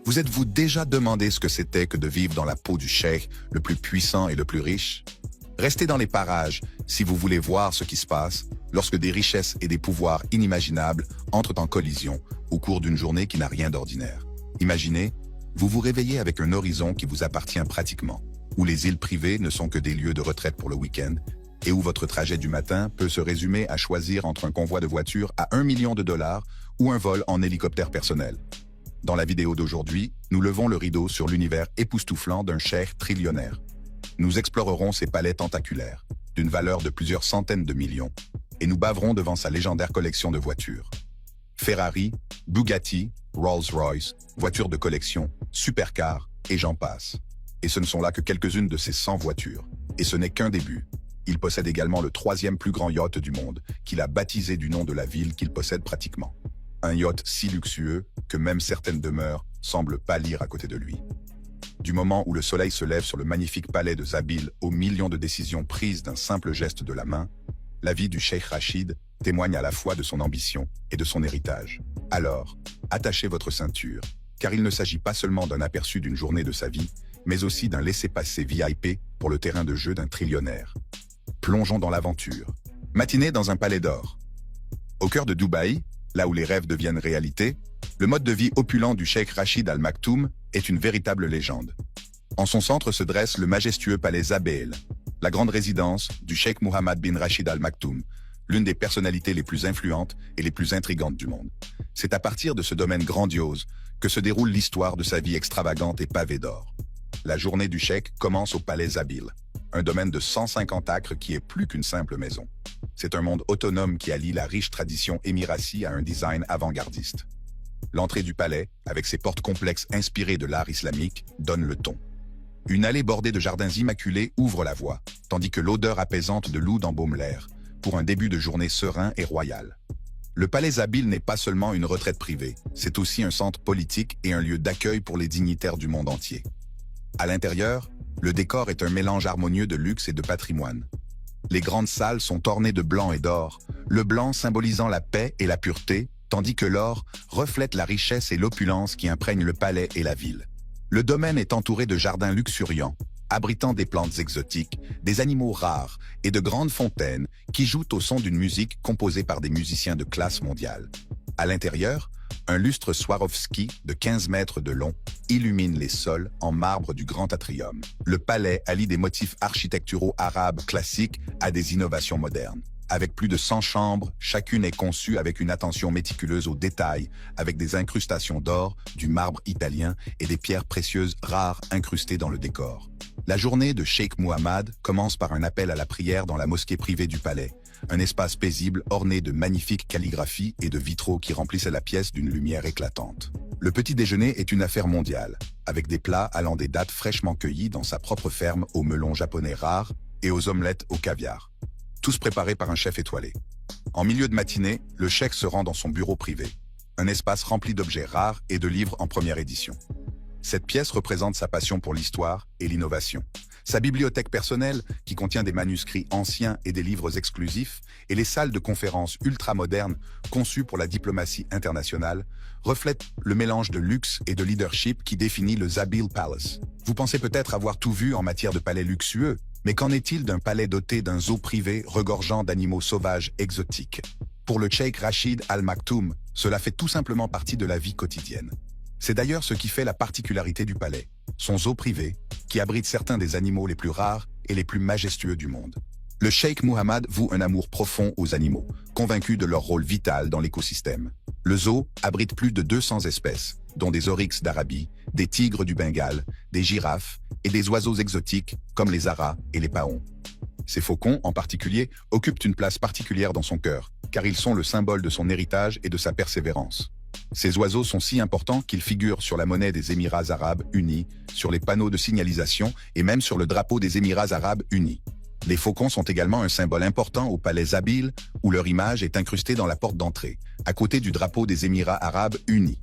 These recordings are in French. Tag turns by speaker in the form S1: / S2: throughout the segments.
S1: Vous êtes-vous déjà demandé ce que c'était que de vivre dans la peau du cheikh le plus puissant et le plus riche? Restez dans les parages si vous voulez voir ce qui se passe lorsque des richesses et des pouvoirs inimaginables entrent en collision au cours d'une journée qui n'a rien d'ordinaire. Imaginez, vous vous réveillez avec un horizon qui vous appartient pratiquement, où les îles privées ne sont que des lieux de retraite pour le week-end, et où votre trajet du matin peut se résumer à choisir entre un convoi de voitures à $1 million ou un vol en hélicoptère personnel. Dans la vidéo d'aujourd'hui, nous levons le rideau sur l'univers époustouflant d'un cheikh trillionnaire. Nous explorerons ses palais tentaculaires, d'une valeur de plusieurs centaines de millions, et nous baverons devant sa légendaire collection de voitures. Ferrari, Bugatti, Rolls-Royce, voitures de collection, supercars, et j'en passe. Et ce ne sont là que quelques-unes de ces 100 voitures. Et ce n'est qu'un début. Il possède également le 3e plus grand yacht du monde, qu'il a baptisé du nom de la ville qu'il possède pratiquement. Un yacht si luxueux que même certaines demeures semblent pâlir à côté de lui. Du moment où le soleil se lève sur le magnifique palais de Zabîl aux millions de décisions prises d'un simple geste de la main, la vie du cheikh Rachid témoigne à la fois de son ambition et de son héritage. Alors, attachez votre ceinture, car il ne s'agit pas seulement d'un aperçu d'une journée de sa vie, mais aussi d'un laissez-passer VIP pour le terrain de jeu d'un trillionnaire. Plongeons dans l'aventure. Matinée dans un palais d'or. Au cœur de Dubaï, là où les rêves deviennent réalité, le mode de vie opulent du cheikh Rachid Al Maktoum est une véritable légende. En son centre se dresse le majestueux palais Zabeel, la grande résidence du cheikh Mohammed bin Rachid Al Maktoum, l'une des personnalités les plus influentes et les plus intrigantes du monde. C'est à partir de ce domaine grandiose que se déroule l'histoire de sa vie extravagante et pavée d'or. La journée du cheikh commence au palais Zabeel, un domaine de 150 acres qui est plus qu'une simple maison. C'est un monde autonome qui allie la riche tradition émirassie à un design avant-gardiste. L'entrée du palais, avec ses portes complexes inspirées de l'art islamique, donne le ton. Une allée bordée de jardins immaculés ouvre la voie, tandis que l'odeur apaisante de l'oud embaume l'air, pour un début de journée serein et royal. Le palais Zabîl n'est pas seulement une retraite privée, c'est aussi un centre politique et un lieu d'accueil pour les dignitaires du monde entier. À l'intérieur, le décor est un mélange harmonieux de luxe et de patrimoine. Les grandes salles sont ornées de blanc et d'or, le blanc symbolisant la paix et la pureté, tandis que l'or reflète la richesse et l'opulence qui imprègnent le palais et la ville. Le domaine est entouré de jardins luxuriants, abritant des plantes exotiques, des animaux rares et de grandes fontaines qui jouent au son d'une musique composée par des musiciens de classe mondiale. À l'intérieur, un lustre Swarovski de 15 mètres de long illumine les sols en marbre du grand atrium. Le palais allie des motifs architecturaux arabes classiques à des innovations modernes. Avec plus de 100 chambres, chacune est conçue avec une attention méticuleuse aux détails, avec des incrustations d'or, du marbre italien et des pierres précieuses rares incrustées dans le décor. La journée de Cheikh Mohammed commence par un appel à la prière dans la mosquée privée du palais, un espace paisible orné de magnifiques calligraphies et de vitraux qui remplissent la pièce d'une lumière éclatante. Le petit déjeuner est une affaire mondiale, avec des plats allant des dattes fraîchement cueillies dans sa propre ferme aux melons japonais rares et aux omelettes au caviar. Tous préparés par un chef étoilé. En milieu de matinée, le cheikh se rend dans son bureau privé, un espace rempli d'objets rares et de livres en première édition. Cette pièce représente sa passion pour l'histoire et l'innovation. Sa bibliothèque personnelle, qui contient des manuscrits anciens et des livres exclusifs, et les salles de conférences ultramodernes conçues pour la diplomatie internationale, reflètent le mélange de luxe et de leadership qui définit le Zabîl Palace. Vous pensez peut-être avoir tout vu en matière de palais luxueux, mais qu'en est-il d'un palais doté d'un zoo privé regorgeant d'animaux sauvages exotiques? Pour le cheikh Rachid Al Maktoum, cela fait tout simplement partie de la vie quotidienne. C'est d'ailleurs ce qui fait la particularité du palais, son zoo privé, qui abrite certains des animaux les plus rares et les plus majestueux du monde. Le cheikh Mohammed voue un amour profond aux animaux, convaincu de leur rôle vital dans l'écosystème. Le zoo abrite plus de 200 espèces, dont des oryx d'Arabie, des tigres du Bengale, des girafes et des oiseaux exotiques comme les aras et les paons. Ces faucons, en particulier, occupent une place particulière dans son cœur, car ils sont le symbole de son héritage et de sa persévérance. Ces oiseaux sont si importants qu'ils figurent sur la monnaie des Émirats arabes unis, sur les panneaux de signalisation et même sur le drapeau des Émirats arabes unis. Les faucons sont également un symbole important au palais Zabîl, où leur image est incrustée dans la porte d'entrée, à côté du drapeau des Émirats arabes unis.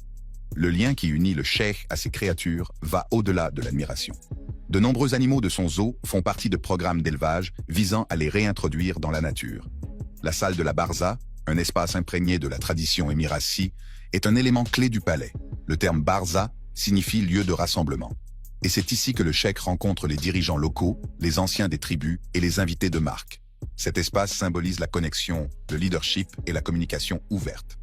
S1: Le lien qui unit le cheikh à ses créatures va au-delà de l'admiration. De nombreux animaux de son zoo font partie de programmes d'élevage visant à les réintroduire dans la nature. La salle de la Barza, un espace imprégné de la tradition émirassie, est un élément clé du palais. Le terme Barza signifie lieu de rassemblement. Et c'est ici que le cheikh rencontre les dirigeants locaux, les anciens des tribus et les invités de marque. Cet espace symbolise la connexion, le leadership et la communication ouverte.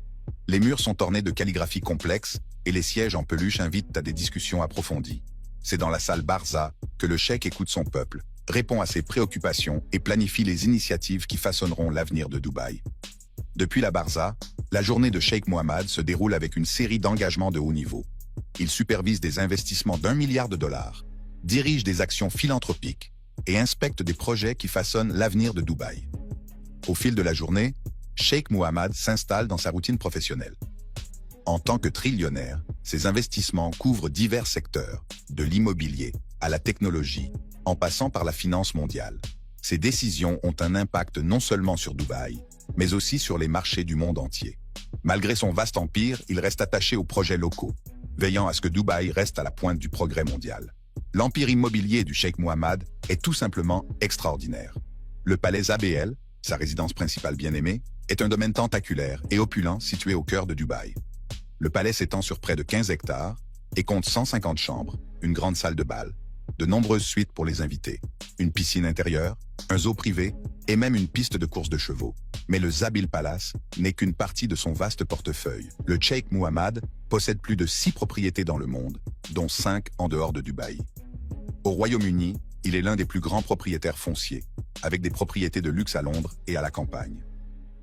S1: Les murs sont ornés de calligraphie complexe et les sièges en peluche invitent à des discussions approfondies. C'est dans la salle Barza que le cheikh écoute son peuple, répond à ses préoccupations et planifie les initiatives qui façonneront l'avenir de Dubaï. Depuis la Barza, la journée de Cheikh Mohammed se déroule avec une série d'engagements de haut niveau. Il supervise des investissements d'1 milliard de dollars, dirige des actions philanthropiques et inspecte des projets qui façonnent l'avenir de Dubaï. Au fil de la journée, Cheikh Mohammed s'installe dans sa routine professionnelle. En tant que trillionnaire, ses investissements couvrent divers secteurs, de l'immobilier à la technologie, en passant par la finance mondiale. Ces décisions ont un impact non seulement sur Dubaï, mais aussi sur les marchés du monde entier. Malgré son vaste empire, il reste attaché aux projets locaux, veillant à ce que Dubaï reste à la pointe du progrès mondial. L'empire immobilier du Cheikh Mohammed est tout simplement extraordinaire. Le palais ABL, sa résidence principale bien-aimée, est un domaine tentaculaire et opulent situé au cœur de Dubaï. Le palais s'étend sur près de 15 hectares et compte 150 chambres, une grande salle de bal, de nombreuses suites pour les invités, une piscine intérieure, un zoo privé et même une piste de course de chevaux. Mais le Zabil Palace n'est qu'une partie de son vaste portefeuille. Le Cheikh Mohammed possède plus de 6 propriétés dans le monde, dont 5 en dehors de Dubaï. Au Royaume-Uni, il est l'un des plus grands propriétaires fonciers, avec des propriétés de luxe à Londres et à la campagne.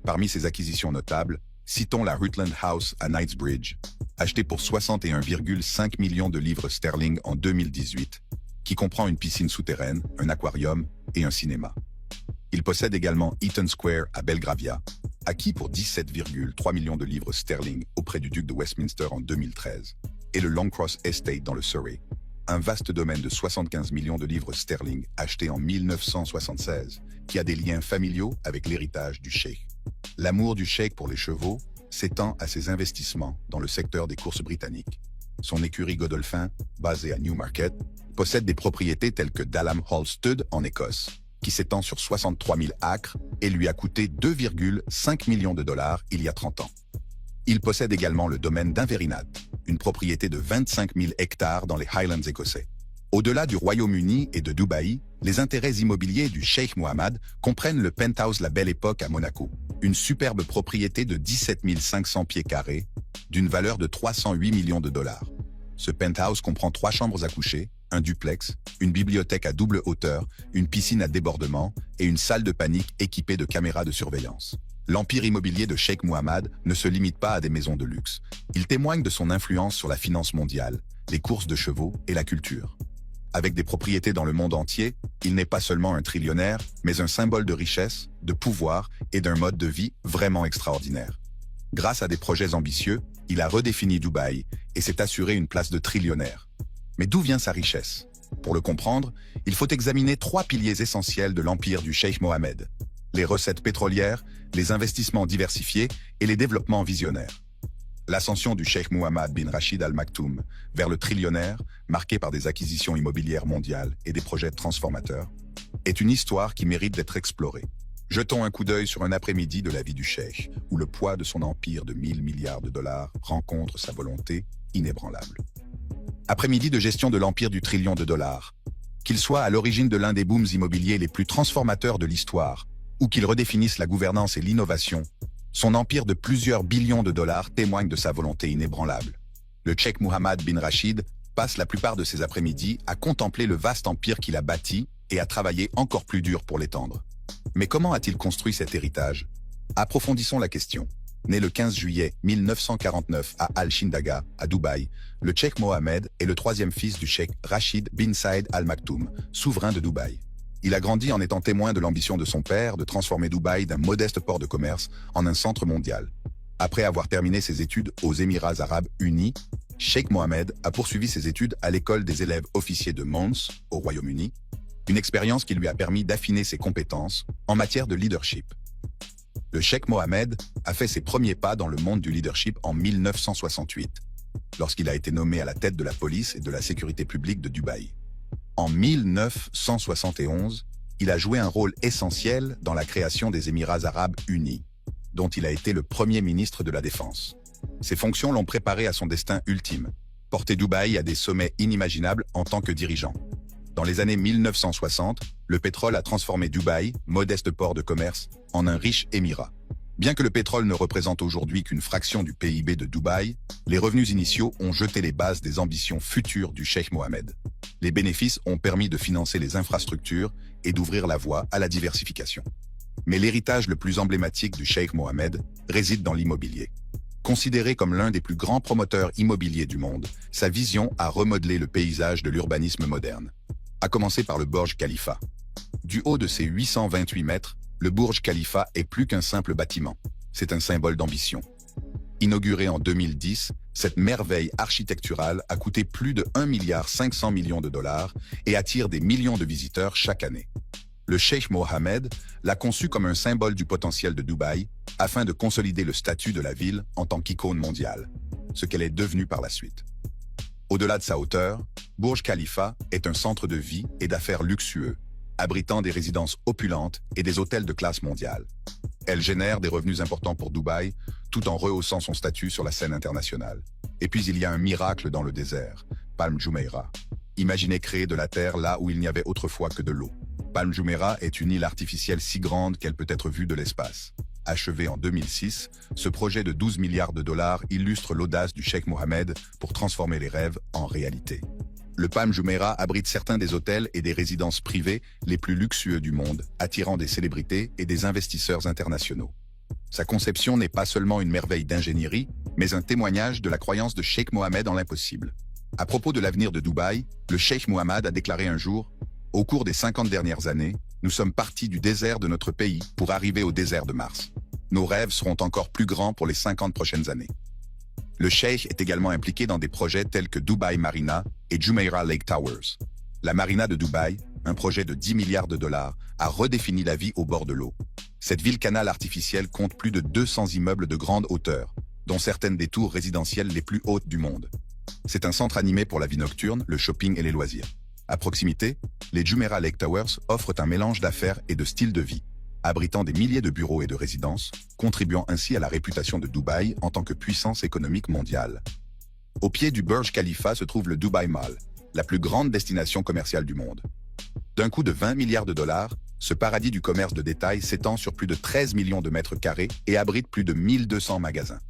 S1: Parmi ses acquisitions notables, citons la Rutland House à Knightsbridge, achetée pour 61,5 millions de livres sterling en 2018, qui comprend une piscine souterraine, un aquarium et un cinéma. Il possède également Eaton Square à Belgravia, acquis pour 17,3 millions de livres sterling auprès du duc de Westminster en 2013, et le Longcross Estate dans le Surrey, un vaste domaine de 75 millions de livres sterling acheté en 1976, qui a des liens familiaux avec l'héritage du cheikh. L'amour du cheikh pour les chevaux s'étend à ses investissements dans le secteur des courses britanniques. Son écurie Godolphin, basée à Newmarket, possède des propriétés telles que Dalham Hall Stud en Écosse, qui s'étend sur 63 000 acres et lui a coûté 2,5 millions de dollars il y a 30 ans. Il possède également le domaine d'Inverinat, une propriété de 25 000 hectares dans les Highlands écossais. Au-delà du Royaume-Uni et de Dubaï, les intérêts immobiliers du Cheikh Mohammed comprennent le penthouse La Belle Époque à Monaco, une superbe propriété de 17 500 pieds carrés, d'une valeur de 308 millions de dollars. Ce penthouse comprend 3 chambres à coucher, un duplex, une bibliothèque à double hauteur, une piscine à débordement et une salle de panique équipée de caméras de surveillance. L'empire immobilier de Cheikh Mohammed ne se limite pas à des maisons de luxe. Il témoigne de son influence sur la finance mondiale, les courses de chevaux et la culture. Avec des propriétés dans le monde entier, il n'est pas seulement un trillionnaire, mais un symbole de richesse, de pouvoir et d'un mode de vie vraiment extraordinaire. Grâce à des projets ambitieux, il a redéfini Dubaï et s'est assuré une place de trillionnaire. Mais d'où vient sa richesse? Pour le comprendre, il faut examiner 3 piliers essentiels de l'empire du Cheikh Mohammed: les recettes pétrolières, les investissements diversifiés et les développements visionnaires. L'ascension du Cheikh Mohammed bin Rachid Al Maktoum vers le trillionnaire, marquée par des acquisitions immobilières mondiales et des projets transformateurs, est une histoire qui mérite d'être explorée. Jetons un coup d'œil sur un après-midi de la vie du cheikh, où le poids de son empire de 1000 milliards de dollars rencontre sa volonté inébranlable. Après-midi de gestion de l'empire du trillion de dollars. Qu'il soit à l'origine de l'un des booms immobiliers les plus transformateurs de l'histoire, ou qu'il redéfinisse la gouvernance et l'innovation, son empire de plusieurs billions de dollars témoigne de sa volonté inébranlable. Le Cheikh Mohammed bin Rachid passe la plupart de ses après-midi à contempler le vaste empire qu'il a bâti et à travailler encore plus dur pour l'étendre. Mais comment a-t-il construit cet héritage? Approfondissons la question. Né le 15 juillet 1949 à Al-Shindaga, à Dubaï, le Cheikh Mohammed est le 3e fils du Cheikh Rachid bin Saïd Al Maktoum, souverain de Dubaï. Il a grandi en étant témoin de l'ambition de son père de transformer Dubaï d'un modeste port de commerce en un centre mondial. Après avoir terminé ses études aux Émirats Arabes Unis, Cheikh Mohammed a poursuivi ses études à l'école des élèves officiers de Mons, au Royaume-Uni, une expérience qui lui a permis d'affiner ses compétences en matière de leadership. Le Cheikh Mohammed a fait ses premiers pas dans le monde du leadership en 1968, lorsqu'il a été nommé à la tête de la police et de la sécurité publique de Dubaï. En 1971, il a joué un rôle essentiel dans la création des Émirats Arabes Unis, dont il a été le premier ministre de la Défense. Ses fonctions l'ont préparé à son destin ultime, porté Dubaï à des sommets inimaginables en tant que dirigeant. Dans les années 1960, le pétrole a transformé Dubaï, modeste port de commerce, en un riche émirat. Bien que le pétrole ne représente aujourd'hui qu'une fraction du PIB de Dubaï, les revenus initiaux ont jeté les bases des ambitions futures du cheikh Mohammed. Les bénéfices ont permis de financer les infrastructures et d'ouvrir la voie à la diversification. Mais l'héritage le plus emblématique du cheikh Mohammed réside dans l'immobilier. Considéré comme l'un des plus grands promoteurs immobiliers du monde, sa vision a remodelé le paysage de l'urbanisme moderne. À commencer par le Burj Khalifa. Du haut de ses 828 mètres, le Burj Khalifa est plus qu'un simple bâtiment. C'est un symbole d'ambition. Inauguré en 2010, cette merveille architecturale a coûté plus de 1,5 milliard de dollars et attire des millions de visiteurs chaque année. Le cheikh Mohammed l'a conçu comme un symbole du potentiel de Dubaï afin de consolider le statut de la ville en tant qu'icône mondiale, ce qu'elle est devenue par la suite. Au-delà de sa hauteur, Burj Khalifa est un centre de vie et d'affaires luxueux, abritant des résidences opulentes et des hôtels de classe mondiale. Elle génère des revenus importants pour Dubaï, tout en rehaussant son statut sur la scène internationale. Et puis il y a un miracle dans le désert, Palm Jumeirah. Imaginez créer de la terre là où il n'y avait autrefois que de l'eau. Palm Jumeirah est une île artificielle si grande qu'elle peut être vue de l'espace. Achevé en 2006, ce projet de 12 milliards de dollars illustre l'audace du cheikh Mohammed pour transformer les rêves en réalité. Le Palm Jumeirah abrite certains des hôtels et des résidences privées les plus luxueux du monde, attirant des célébrités et des investisseurs internationaux. Sa conception n'est pas seulement une merveille d'ingénierie, mais un témoignage de la croyance de cheikh Mohammed en l'impossible. À propos de l'avenir de Dubaï, le cheikh Mohammed a déclaré un jour « Au cours des 50 dernières années, nous sommes partis du désert de notre pays pour arriver au désert de Mars. Nos rêves seront encore plus grands pour les 50 prochaines années. » Le cheikh est également impliqué dans des projets tels que Dubai Marina et Jumeirah Lake Towers. La marina de Dubaï, un projet de 10 milliards de dollars, a redéfini la vie au bord de l'eau. Cette ville-canal artificielle compte plus de 200 immeubles de grande hauteur, dont certaines des tours résidentielles les plus hautes du monde. C'est un centre animé pour la vie nocturne, le shopping et les loisirs. À proximité, les Jumeirah Lake Towers offrent un mélange d'affaires et de style de vie, abritant des milliers de bureaux et de résidences, contribuant ainsi à la réputation de Dubaï en tant que puissance économique mondiale. Au pied du Burj Khalifa se trouve le Dubai Mall, la plus grande destination commerciale du monde. D'un coût de 20 milliards de dollars, ce paradis du commerce de détail s'étend sur plus de 13 millions de mètres carrés et abrite plus de 1200 magasins.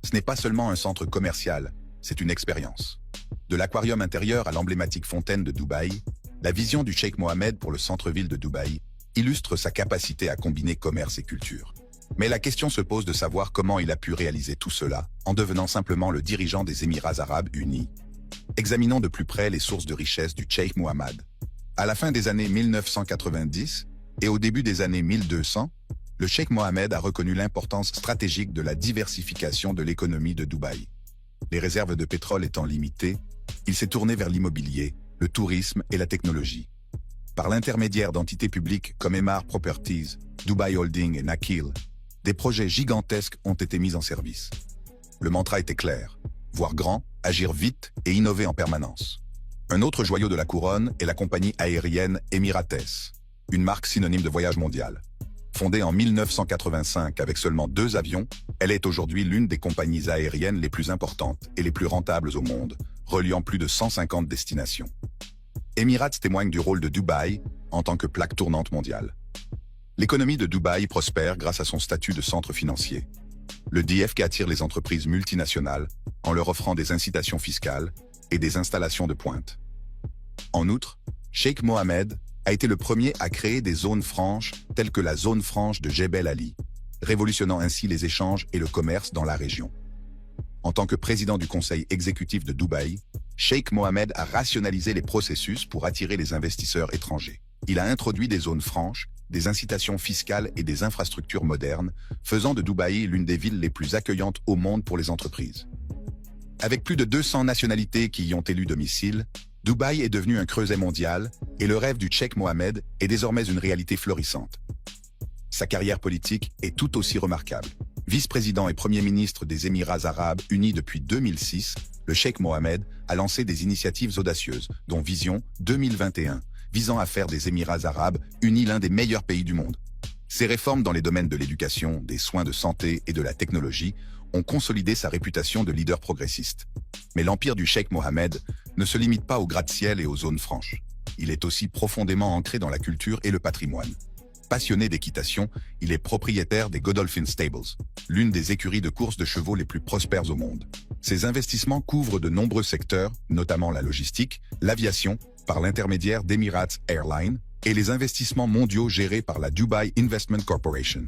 S1: Ce n'est pas seulement un centre commercial, c'est une expérience. De l'aquarium intérieur à l'emblématique fontaine de Dubaï, la vision du cheikh Mohammed pour le centre-ville de Dubaï illustre sa capacité à combiner commerce et culture. Mais la question se pose de savoir comment il a pu réaliser tout cela en devenant simplement le dirigeant des Émirats arabes unis. Examinons de plus près les sources de richesse du cheikh Mohammed. À la fin des années 1990 et au début des années 1200, le cheikh Mohammed a reconnu l'importance stratégique de la diversification de l'économie de Dubaï. Les réserves de pétrole étant limitées, il s'est tourné vers l'immobilier, le tourisme et la technologie. Par l'intermédiaire d'entités publiques comme Emaar Properties, Dubai Holding et Nakheel, des projets gigantesques ont été mis en service. Le mantra était clair, voir grand, agir vite et innover en permanence. Un autre joyau de la couronne est la compagnie aérienne Emirates, une marque synonyme de voyage mondial. Fondée en 1985 avec seulement 2 avions, elle est aujourd'hui l'une des compagnies aériennes les plus importantes et les plus rentables au monde, reliant plus de 150 destinations. Emirates témoigne du rôle de Dubaï en tant que plaque tournante mondiale. L'économie de Dubaï prospère grâce à son statut de centre financier. Le DFK attire les entreprises multinationales en leur offrant des incitations fiscales et des installations de pointe. En outre, cheikh Mohammed a été le premier à créer des zones franches telles que la zone franche de Jebel Ali, révolutionnant ainsi les échanges et le commerce dans la région. En tant que président du conseil exécutif de Dubaï, cheikh Mohammed a rationalisé les processus pour attirer les investisseurs étrangers. Il a introduit des zones franches, des incitations fiscales et des infrastructures modernes, faisant de Dubaï l'une des villes les plus accueillantes au monde pour les entreprises. Avec plus de 200 nationalités qui y ont élu domicile, Dubaï est devenu un creuset mondial et le rêve du cheikh Mohammed est désormais une réalité florissante. Sa carrière politique est tout aussi remarquable. Vice-président et Premier ministre des Émirats arabes unis depuis 2006, le cheikh Mohammed a lancé des initiatives audacieuses, dont Vision 2021, visant à faire des Émirats arabes unis l'un des meilleurs pays du monde. Ces réformes dans les domaines de l'éducation, des soins de santé et de la technologie ont consolidé sa réputation de leader progressiste. Mais l'empire du cheikh Mohammed ne se limite pas aux gratte-ciel et aux zones franches. Il est aussi profondément ancré dans la culture et le patrimoine. Passionné d'équitation, il est propriétaire des Godolphin Stables, l'une des écuries de course de chevaux les plus prospères au monde. Ses investissements couvrent de nombreux secteurs, notamment la logistique, l'aviation, par l'intermédiaire d'Emirates Airlines, et les investissements mondiaux gérés par la Dubai Investment Corporation.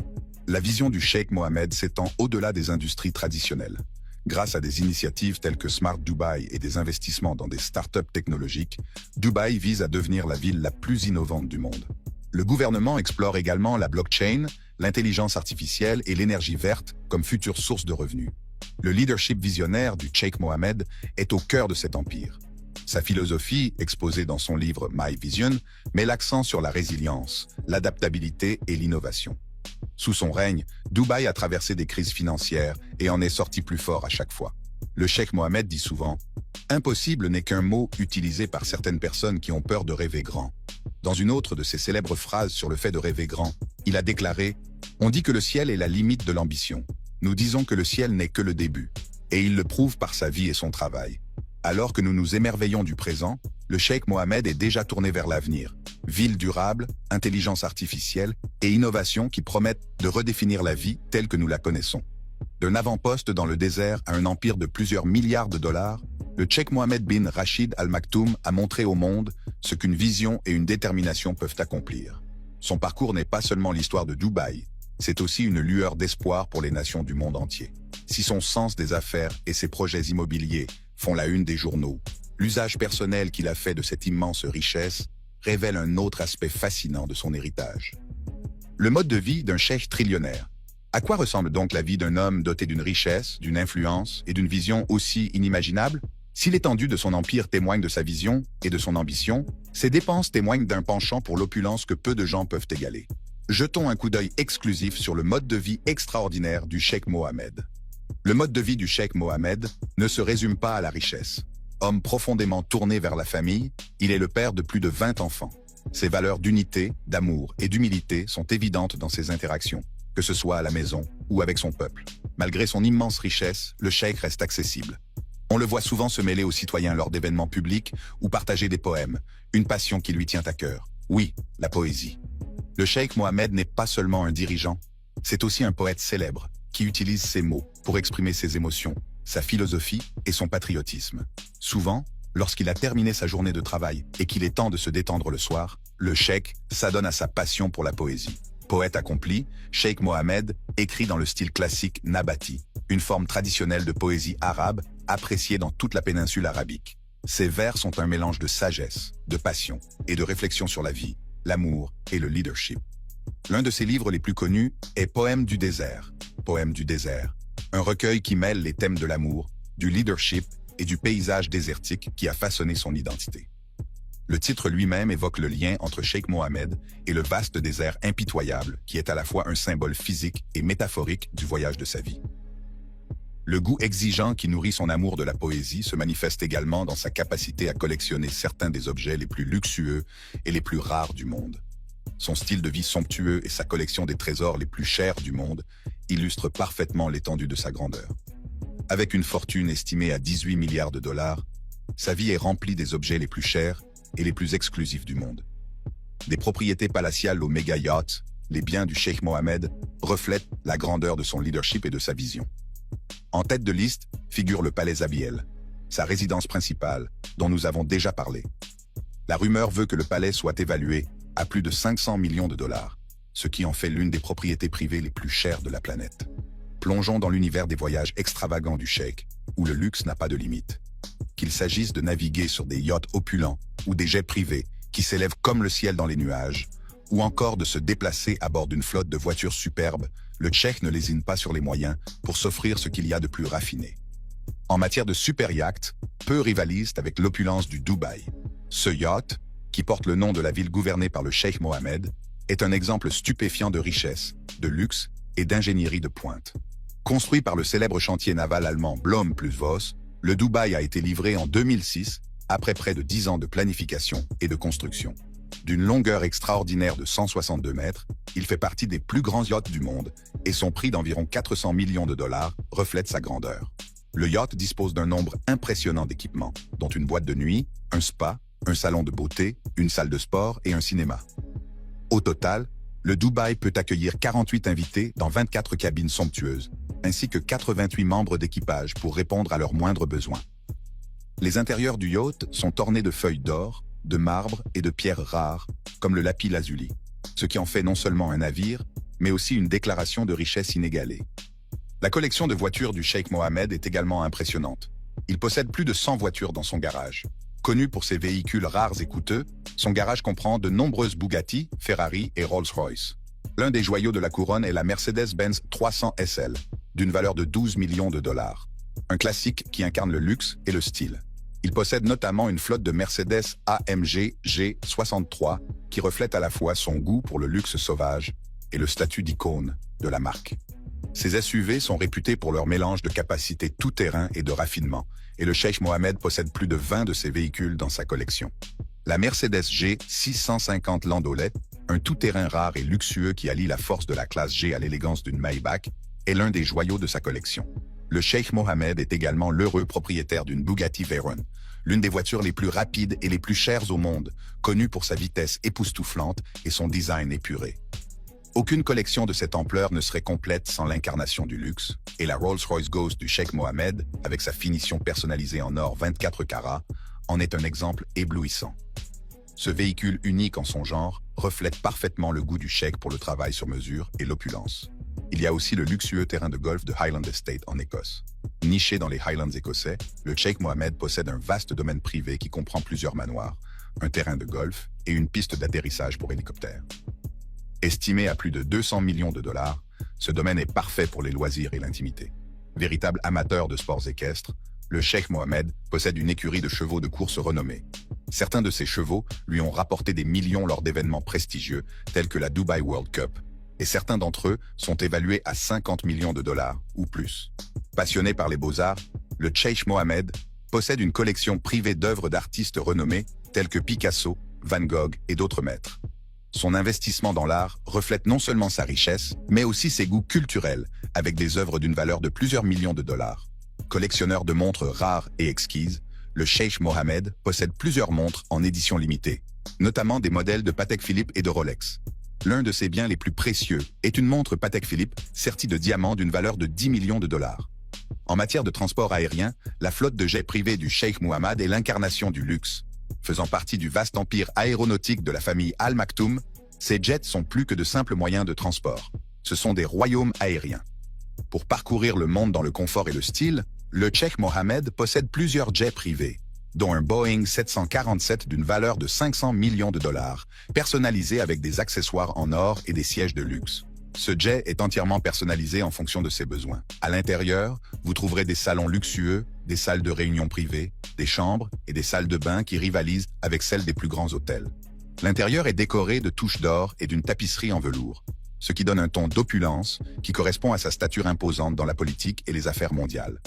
S1: La vision du cheikh Mohammed s'étend au-delà des industries traditionnelles. Grâce à des initiatives telles que Smart Dubai et des investissements dans des startups technologiques, Dubaï vise à devenir la ville la plus innovante du monde. Le gouvernement explore également la blockchain, l'intelligence artificielle et l'énergie verte comme futures sources de revenus. Le leadership visionnaire du cheikh Mohammed est au cœur de cet empire. Sa philosophie, exposée dans son livre My Vision, met l'accent sur la résilience, l'adaptabilité et l'innovation. Sous son règne, Dubaï a traversé des crises financières et en est sorti plus fort à chaque fois. Le cheikh Mohammed dit souvent « Impossible n'est qu'un mot utilisé par certaines personnes qui ont peur de rêver grand ». Dans une autre de ses célèbres phrases sur le fait de rêver grand, il a déclaré « On dit que le ciel est la limite de l'ambition. Nous disons que le ciel n'est que le début. » Et il le prouve par sa vie et son travail. Alors que nous nous émerveillons du présent, le cheikh Mohammed est déjà tourné vers l'avenir. Ville durable, intelligence artificielle et innovation qui promettent de redéfinir la vie telle que nous la connaissons. D'un avant-poste dans le désert à un empire de plusieurs milliards de dollars, le cheikh Mohammed bin Rachid Al Maktoum a montré au monde ce qu'une vision et une détermination peuvent accomplir. Son parcours n'est pas seulement l'histoire de Dubaï, c'est aussi une lueur d'espoir pour les nations du monde entier. Si son sens des affaires et ses projets immobiliers font la une des journaux, l'usage personnel qu'il a fait de cette immense richesse révèle un autre aspect fascinant de son héritage. Le mode de vie d'un cheikh trillionnaire. À quoi ressemble donc la vie d'un homme doté d'une richesse, d'une influence et d'une vision aussi inimaginable? Si l'étendue de son empire témoigne de sa vision et de son ambition, ses dépenses témoignent d'un penchant pour l'opulence que peu de gens peuvent égaler. Jetons un coup d'œil exclusif sur le mode de vie extraordinaire du cheikh Mohammed. Le mode de vie du cheikh Mohammed ne se résume pas à la richesse. Homme profondément tourné vers la famille, il est le père de plus de 20 enfants. Ses valeurs d'unité, d'amour et d'humilité sont évidentes dans ses interactions, que ce soit à la maison ou avec son peuple. Malgré son immense richesse, le cheikh reste accessible. On le voit souvent se mêler aux citoyens lors d'événements publics ou partager des poèmes, une passion qui lui tient à cœur. Oui, la poésie. Le cheikh Mohammed n'est pas seulement un dirigeant, c'est aussi un poète célèbre qui utilise ses mots pour exprimer ses émotions, sa philosophie et son patriotisme. Souvent, lorsqu'il a terminé sa journée de travail et qu'il est temps de se détendre le soir, le cheikh s'adonne à sa passion pour la poésie. Poète accompli, cheikh Mohammed écrit dans le style classique nabati, une forme traditionnelle de poésie arabe appréciée dans toute la péninsule arabique. Ses vers sont un mélange de sagesse, de passion et de réflexion sur la vie, l'amour et le leadership. L'un de ses livres les plus connus est Poème du désert. Poème du désert, un recueil qui mêle les thèmes de l'amour, du leadership et du paysage désertique qui a façonné son identité. Le titre lui-même évoque le lien entre cheikh Mohammed et le vaste désert impitoyable qui est à la fois un symbole physique et métaphorique du voyage de sa vie. Le goût exigeant qui nourrit son amour de la poésie se manifeste également dans sa capacité à collectionner certains des objets les plus luxueux et les plus rares du monde. Son style de vie somptueux et sa collection des trésors les plus chers du monde illustrent parfaitement l'étendue de sa grandeur. Avec une fortune estimée à 18 milliards de dollars, sa vie est remplie des objets les plus chers et les plus exclusifs du monde. Des propriétés palatiales aux méga yachts, les biens du cheikh Mohammed reflètent la grandeur de son leadership et de sa vision. En tête de liste figure le palais Zabiel, sa résidence principale, dont nous avons déjà parlé. La rumeur veut que le palais soit évalué à plus de 500 millions de dollars, ce qui en fait l'une des propriétés privées les plus chères de la planète. Plongeons dans l'univers des voyages extravagants du cheikh, où le luxe n'a pas de limite. Qu'il s'agisse de naviguer sur des yachts opulents ou des jets privés qui s'élèvent comme le ciel dans les nuages, ou encore de se déplacer à bord d'une flotte de voitures superbes, le cheikh ne lésine pas sur les moyens pour s'offrir ce qu'il y a de plus raffiné. En matière de super yacht, peu rivalisent avec l'opulence du Dubaï. Ce yacht, qui porte le nom de la ville gouvernée par le cheikh Mohammed, est un exemple stupéfiant de richesse, de luxe et d'ingénierie de pointe. Construit par le célèbre chantier naval allemand Blohm + Voss, le Dubaï a été livré en 2006, après près de 10 ans de planification et de construction. D'une longueur extraordinaire de 162 mètres, il fait partie des plus grands yachts du monde et son prix d'environ 400 millions de dollars reflète sa grandeur. Le yacht dispose d'un nombre impressionnant d'équipements, dont une boîte de nuit, un spa, un salon de beauté, une salle de sport et un cinéma. Au total, le Dubaï peut accueillir 48 invités dans 24 cabines somptueuses, ainsi que 88 membres d'équipage pour répondre à leurs moindres besoins. Les intérieurs du yacht sont ornés de feuilles d'or, de marbre et de pierres rares, comme le lapis lazuli, ce qui en fait non seulement un navire, mais aussi une déclaration de richesse inégalée. La collection de voitures du Cheikh Mohammed est également impressionnante. Il possède plus de 100 voitures dans son garage. Connu pour ses véhicules rares et coûteux, son garage comprend de nombreuses Bugatti, Ferrari et Rolls-Royce. L'un des joyaux de la couronne est la Mercedes-Benz 300 SL, d'une valeur de 12 millions de dollars. Un classique qui incarne le luxe et le style. Il possède notamment une flotte de Mercedes AMG G63 qui reflète à la fois son goût pour le luxe sauvage et le statut d'icône de la marque. Ces SUV sont réputés pour leur mélange de capacité tout-terrain et de raffinement, et le Cheikh Mohammed possède plus de 20 de ces véhicules dans sa collection. La Mercedes G650 Landaulet, un tout-terrain rare et luxueux qui allie la force de la classe G à l'élégance d'une Maybach, est l'un des joyaux de sa collection. Le Cheikh Mohammed est également l'heureux propriétaire d'une Bugatti Veyron, l'une des voitures les plus rapides et les plus chères au monde, connue pour sa vitesse époustouflante et son design épuré. Aucune collection de cette ampleur ne serait complète sans l'incarnation du luxe, et la Rolls-Royce Ghost du Cheikh Mohammed, avec sa finition personnalisée en or 24 carats, en est un exemple éblouissant. Ce véhicule unique en son genre reflète parfaitement le goût du cheikh pour le travail sur mesure et l'opulence. Il y a aussi le luxueux terrain de golf de Highland Estate en Écosse. Niché dans les Highlands écossais, le Cheikh Mohammed possède un vaste domaine privé qui comprend plusieurs manoirs, un terrain de golf et une piste d'atterrissage pour hélicoptères. Estimé à plus de 200 millions de dollars, ce domaine est parfait pour les loisirs et l'intimité. Véritable amateur de sports équestres, le Cheikh Mohammed possède une écurie de chevaux de course renommée. Certains de ces chevaux lui ont rapporté des millions lors d'événements prestigieux tels que la Dubai World Cup, et certains d'entre eux sont évalués à 50 millions de dollars ou plus. Passionné par les beaux-arts, le Cheikh Mohammed possède une collection privée d'œuvres d'artistes renommés tels que Picasso, Van Gogh et d'autres maîtres. Son investissement dans l'art reflète non seulement sa richesse, mais aussi ses goûts culturels, avec des œuvres d'une valeur de plusieurs millions de dollars. Collectionneur de montres rares et exquises, le Cheikh Mohammed possède plusieurs montres en édition limitée, notamment des modèles de Patek Philippe et de Rolex. L'un de ses biens les plus précieux est une montre Patek Philippe sertie de diamants d'une valeur de 10 millions de dollars. En matière de transport aérien, la flotte de jets privés du Cheikh Mohammed est l'incarnation du luxe. Faisant partie du vaste empire aéronautique de la famille Al Maktoum, ces jets sont plus que de simples moyens de transport. Ce sont des royaumes aériens. Pour parcourir le monde dans le confort et le style, le Cheikh Mohammed possède plusieurs jets privés, dont un Boeing 747 d'une valeur de 500 millions de dollars, personnalisé avec des accessoires en or et des sièges de luxe. Ce jet est entièrement personnalisé en fonction de ses besoins. À l'intérieur, vous trouverez des salons luxueux, des salles de réunion privées, des chambres et des salles de bain qui rivalisent avec celles des plus grands hôtels. L'intérieur est décoré de touches d'or et d'une tapisserie en velours, ce qui donne un ton d'opulence qui correspond à sa stature imposante dans la politique et les affaires mondiales.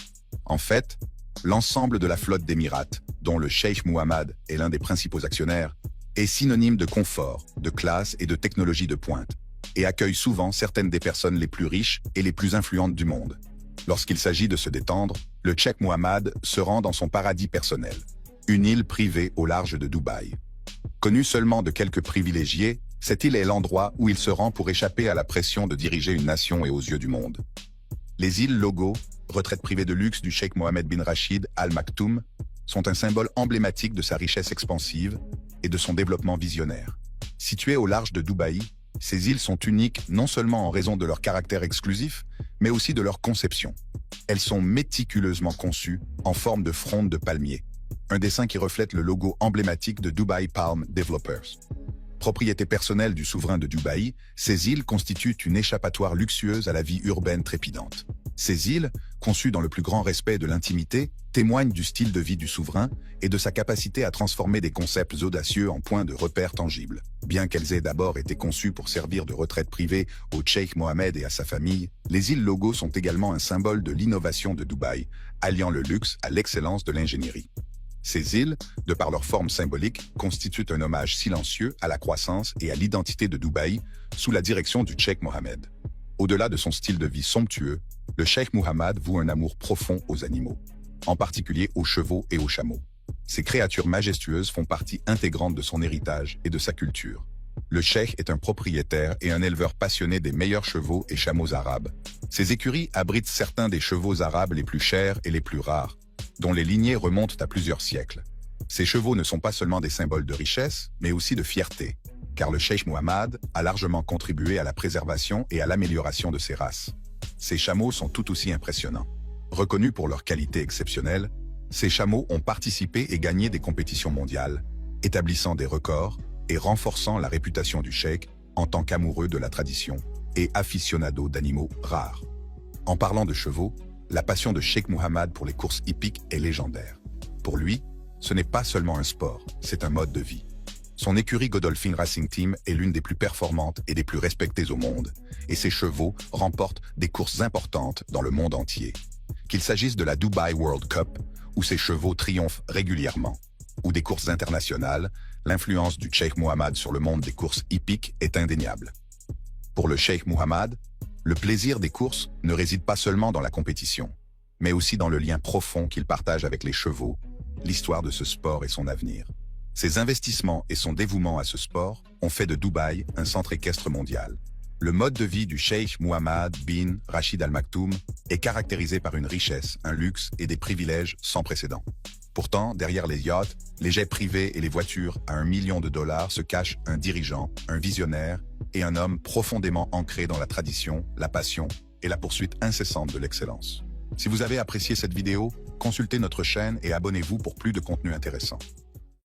S1: En fait, l'ensemble de la flotte d'Émirats, dont le Cheikh Mohammed est l'un des principaux actionnaires, est synonyme de confort, de classe et de technologie de pointe, et accueille souvent certaines des personnes les plus riches et les plus influentes du monde. Lorsqu'il s'agit de se détendre, le Cheikh Mohammed se rend dans son paradis personnel, une île privée au large de Dubaï. Connu seulement de quelques privilégiés, cette île est l'endroit où il se rend pour échapper à la pression de diriger une nation et aux yeux du monde. Les îles Logo, retraite privée de luxe du Cheikh Mohammed bin Rachid Al Maktoum, sont un symbole emblématique de sa richesse expansive et de son développement visionnaire. Situées au large de Dubaï, ces îles sont uniques non seulement en raison de leur caractère exclusif, mais aussi de leur conception. Elles sont méticuleusement conçues en forme de fronde de palmier, un dessin qui reflète le logo emblématique de Dubai Palm Developers. Propriété personnelle du souverain de Dubaï, ces îles constituent une échappatoire luxueuse à la vie urbaine trépidante. Ces îles, conçues dans le plus grand respect de l'intimité, témoignent du style de vie du souverain et de sa capacité à transformer des concepts audacieux en points de repère tangibles. Bien qu'elles aient d'abord été conçues pour servir de retraite privée au Cheikh Mohammed et à sa famille, les îles Logo sont également un symbole de l'innovation de Dubaï, alliant le luxe à l'excellence de l'ingénierie. Ces îles, de par leur forme symbolique, constituent un hommage silencieux à la croissance et à l'identité de Dubaï sous la direction du cheikh Mohammed. Au-delà de son style de vie somptueux, le cheikh Mohammed voue un amour profond aux animaux, en particulier aux chevaux et aux chameaux. Ces créatures majestueuses font partie intégrante de son héritage et de sa culture. Le cheikh est un propriétaire et un éleveur passionné des meilleurs chevaux et chameaux arabes. Ses écuries abritent certains des chevaux arabes les plus chers et les plus rares, dont les lignées remontent à plusieurs siècles. Ces chevaux ne sont pas seulement des symboles de richesse, mais aussi de fierté, car le cheikh Mohammed a largement contribué à la préservation et à l'amélioration de ces races. Ces chameaux sont tout aussi impressionnants. Reconnus pour leur qualité exceptionnelle, ces chameaux ont participé et gagné des compétitions mondiales, établissant des records et renforçant la réputation du cheikh en tant qu'amoureux de la tradition et aficionado d'animaux rares. En parlant de chevaux, la passion de Cheikh Mohammed pour les courses hippiques est légendaire. Pour lui, ce n'est pas seulement un sport, c'est un mode de vie. Son écurie Godolphin Racing Team est l'une des plus performantes et des plus respectées au monde, et ses chevaux remportent des courses importantes dans le monde entier. Qu'il s'agisse de la Dubai World Cup, où ses chevaux triomphent régulièrement, ou des courses internationales, l'influence du Cheikh Mohammed sur le monde des courses hippiques est indéniable. Pour le Cheikh Mohammed, le plaisir des courses ne réside pas seulement dans la compétition, mais aussi dans le lien profond qu'il partage avec les chevaux, l'histoire de ce sport et son avenir. Ses investissements et son dévouement à ce sport ont fait de Dubaï un centre équestre mondial. Le mode de vie du Cheikh Mohammed bin Rachid Al Maktoum est caractérisé par une richesse, un luxe et des privilèges sans précédent. Pourtant, derrière les yachts, les jets privés et les voitures à $1 million se cache un dirigeant, un visionnaire et un homme profondément ancré dans la tradition, la passion et la poursuite incessante de l'excellence. Si vous avez apprécié cette vidéo, consultez notre chaîne et abonnez-vous pour plus de contenu intéressant.